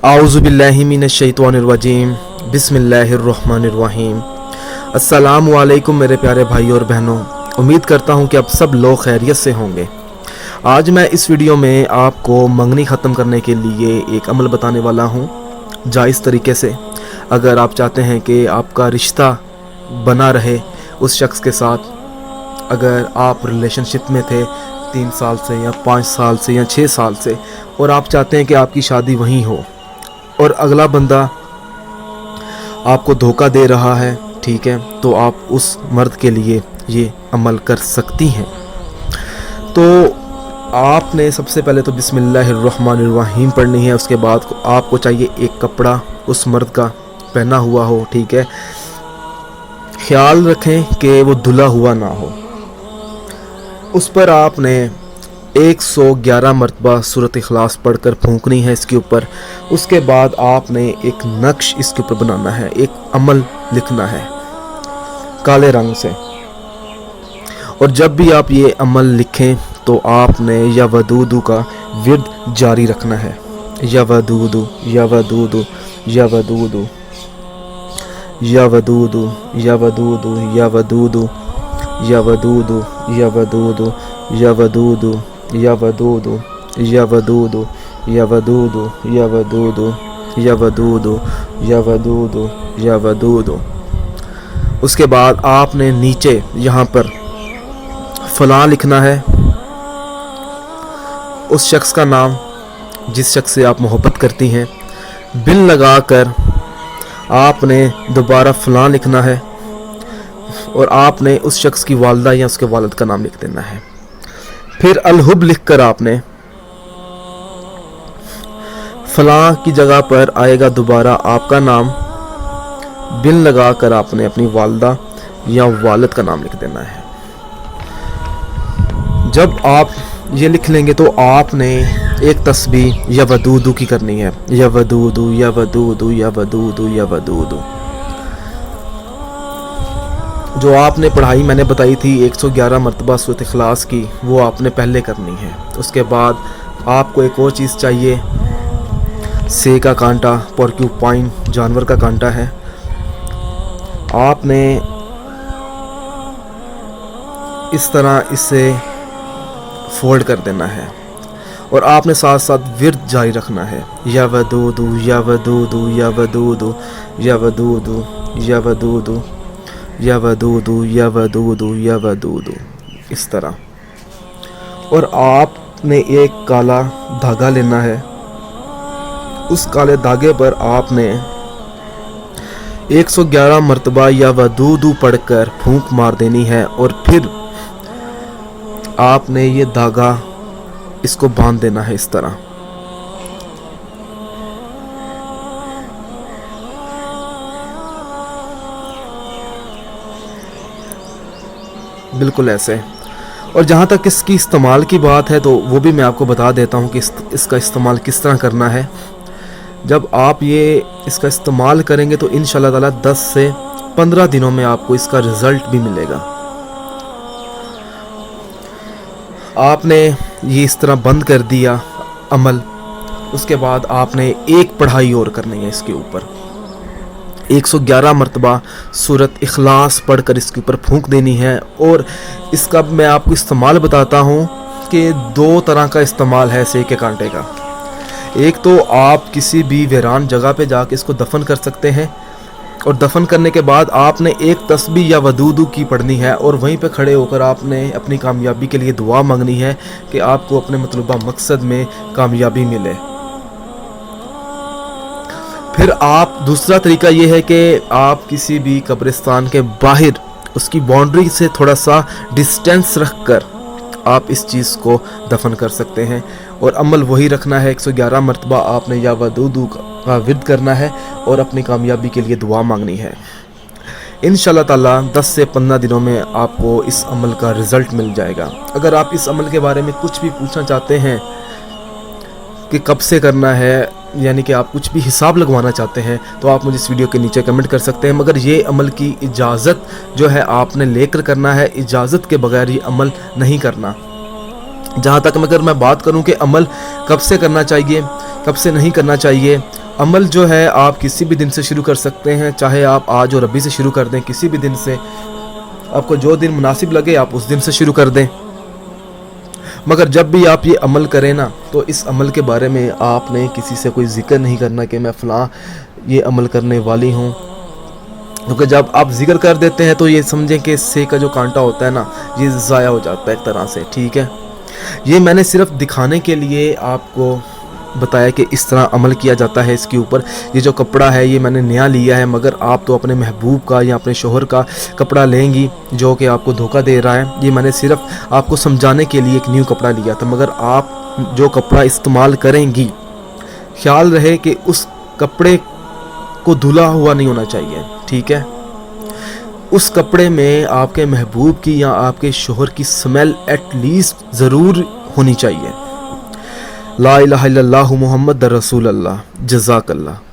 आऊज़ुबिल्लाहि मिनश्शैतानिर्रजीम बिस्मिल्लाहिर्रहमानिर्रहीम। अस्सलामु अलैकुम मेरे प्यारे भाई और बहनों, उम्मीद करता हूँ कि आप सब लोग खैरियत से होंगे। आज मैं इस वीडियो में आपको मंगनी ख़त्म करने के लिए एक अमल बताने वाला हूँ जायज़ तरीके से। अगर आप चाहते हैं कि आपका रिश्ता बना रहे उस शख्स के साथ, अगर आप रिलेशनशिप में थे 3 साल से या 5 साल से या 6 साल से और आप चाहते हैं कि आपकी शादी वहीं हो और अगला बंदा आपको धोखा दे रहा है, ठीक है, तो आप उस मर्द के लिए ये अमल कर सकती हैं। तो आपने सबसे पहले तो बिस्मिल्लाहिर्रहमानिर्रहीम पढ़नी है। उसके बाद आपको चाहिए एक कपड़ा उस मर्द का पहना हुआ हो, ठीक है। ख्याल रखें कि वो धुला हुआ ना हो। उस पर आपने 111 मरतबा सूरत इखलास पढ़कर फूंकनी है इसके ऊपर। उसके बाद आपने एक नक्श इसके ऊपर बनाना है, एक अमल लिखना है काले रंग से। और जब भी आप ये अमल लिखें तो आपने या वदूदू का विर्द जारी रखना है। या वदूदू या वदूदू या वदूदू या वदूदू या वदूदू या वदूदू या वदूदू या वदूदू या वदूदू या वदूदू या वदूदू या वदूदू या वदूदू या वदूदू या वदूदू या वदूदू। उसके बाद आपने नीचे यहाँ पर फलां लिखना है, उस शख्स का नाम जिस शख्स से आप मोहब्बत करती हैं। बिल लगाकर आपने दोबारा फलां लिखना है और आपने उस शख्स की वालदा या उसके वालिद का नाम लिख देना है। फिर अलहुब लिखकर आपने फलां की जगह पर आएगा दोबारा आपका नाम, बिल लगाकर आपने अपनी वालदा या वालिद का नाम लिख देना है। जब आप ये लिख लेंगे तो आपने एक तस्बीह या वदूदू की करनी है। या वदूदू या वदूदू या वदूदू या वदूदू। जो आपने पढ़ाई मैंने बताई थी 111 मरतबा सूरत इखलास की, वो आपने पहले करनी है। उसके बाद आपको एक और चीज़ चाहिए, से का कांटा, पोर्क्यूपाइन जानवर का कांटा है। आपने इस तरह इसे फोल्ड कर देना है और आपने साथ साथ विर्द जारी रखना है। या वदूदू या वदूदू या वदूदू या वदूदू या वदूदू या वदूदू या वदूदू या वदूदू, इस तरह। और आपने एक काला धागा लेना है। उस काले धागे पर आपने 111 मरतबा या वदूदू पढ़कर फूंक मार देनी है और फिर आपने ये धागा इसको बांध देना है इस तरह। बिल्कुल ऐसे। और जहाँ तक इसकी इस्तेमाल की बात है तो वो भी मैं आपको बता देता हूँ कि इसका इस्तेमाल किस तरह करना है। जब आप ये इसका इस्तेमाल करेंगे तो इंशाअल्लाह ताला 10 से 15 दिनों में आपको इसका रिज़ल्ट भी मिलेगा। आपने ये इस तरह बंद कर दिया अमल। उसके बाद आपने एक पढ़ाई और करनी है इसके ऊपर। 111 मरतबा सूरत इखलास पढ़कर इसके ऊपर फूंक देनी है। और इसका मैं आपको इस्तेमाल बताता हूँ कि 2 तरह का इस्तेमाल है से के कांटे का। एक तो आप किसी भी वीरान जगह पे जाके इसको दफन कर सकते हैं और दफन करने के बाद आपने एक तस्बीह या वदूदू की पढ़नी है और वहीं पे खड़े होकर आपने अपनी कामयाबी के लिए दुआ मांगनी है कि आपको अपने मतलूबा मकसद में कामयाबी मिले। फिर आप दूसरा तरीका ये है कि आप किसी भी कब्रिस्तान के बाहर उसकी बाउंड्री से थोड़ा सा डिस्टेंस रखकर आप इस चीज़ को दफन कर सकते हैं। और अमल वही रखना है, 111 मरतबा आपने या वदूदू का विर्द करना है और अपनी कामयाबी के लिए दुआ मांगनी है। इंशाअल्लाह ताला 10 से 15 दिनों में आपको इस अमल का रिज़ल्ट मिल जाएगा। अगर आप इस अमल के बारे में कुछ भी पूछना चाहते हैं कि कब से करना है, यानी कि आप कुछ भी हिसाब लगवाना चाहते हैं, तो आप मुझे इस वीडियो के नीचे कमेंट कर सकते हैं। मगर ये अमल की इजाज़त जो है आपने लेकर करना है, इजाज़त के बगैर ये अमल नहीं करना। जहाँ तक अगर मैं बात करूँ कि अमल कब से करना चाहिए कब से नहीं करना चाहिए, عمل جو ہے آپ کسی بھی دن سے شروع کر سکتے ہیں، چاہے آپ آج اور ابھی سے شروع کر دیں، کسی بھی دن سے، آپ کو جو دن مناسب لگے آپ اس دن سے شروع کر دیں۔ مگر جب بھی آپ یہ عمل کریں نا، تو اس عمل کے بارے میں آپ نے کسی سے کوئی ذکر نہیں کرنا کہ میں فلاں یہ عمل کرنے والی ہوں، کیونکہ جب آپ ذکر کر دیتے ہیں تو یہ سمجھیں کہ سے کا جو کانٹا ہوتا ہے نا، یہ ضائع ہو جاتا ہے ایک طرح سے، ٹھیک ہے۔ یہ میں نے صرف دکھانے کے لیے آپ کو بتایا کہ اس طرح عمل کیا جاتا ہے اس کے اوپر۔ یہ جو کپڑا ہے یہ میں نے نیا لیا ہے، مگر آپ تو اپنے محبوب کا یا اپنے شوہر کا کپڑا لیں گی جو کہ آپ کو دھوکہ دے رہا ہے۔ یہ میں نے صرف آپ کو سمجھانے کے لیے ایک نیو کپڑا لیا تھا، مگر آپ جو کپڑا استعمال کریں گی خیال رہے کہ اس کپڑے کو دھلا ہوا نہیں ہونا چاہیے، ٹھیک ہے۔ اس کپڑے میں آپ کے محبوب کی یا آپ کے شوہر کی سمیل ایٹ لیسٹ ضرور ہونی چاہیے۔ لا الہ الا اللہ محمد رسول اللہ۔ جزاک اللہ۔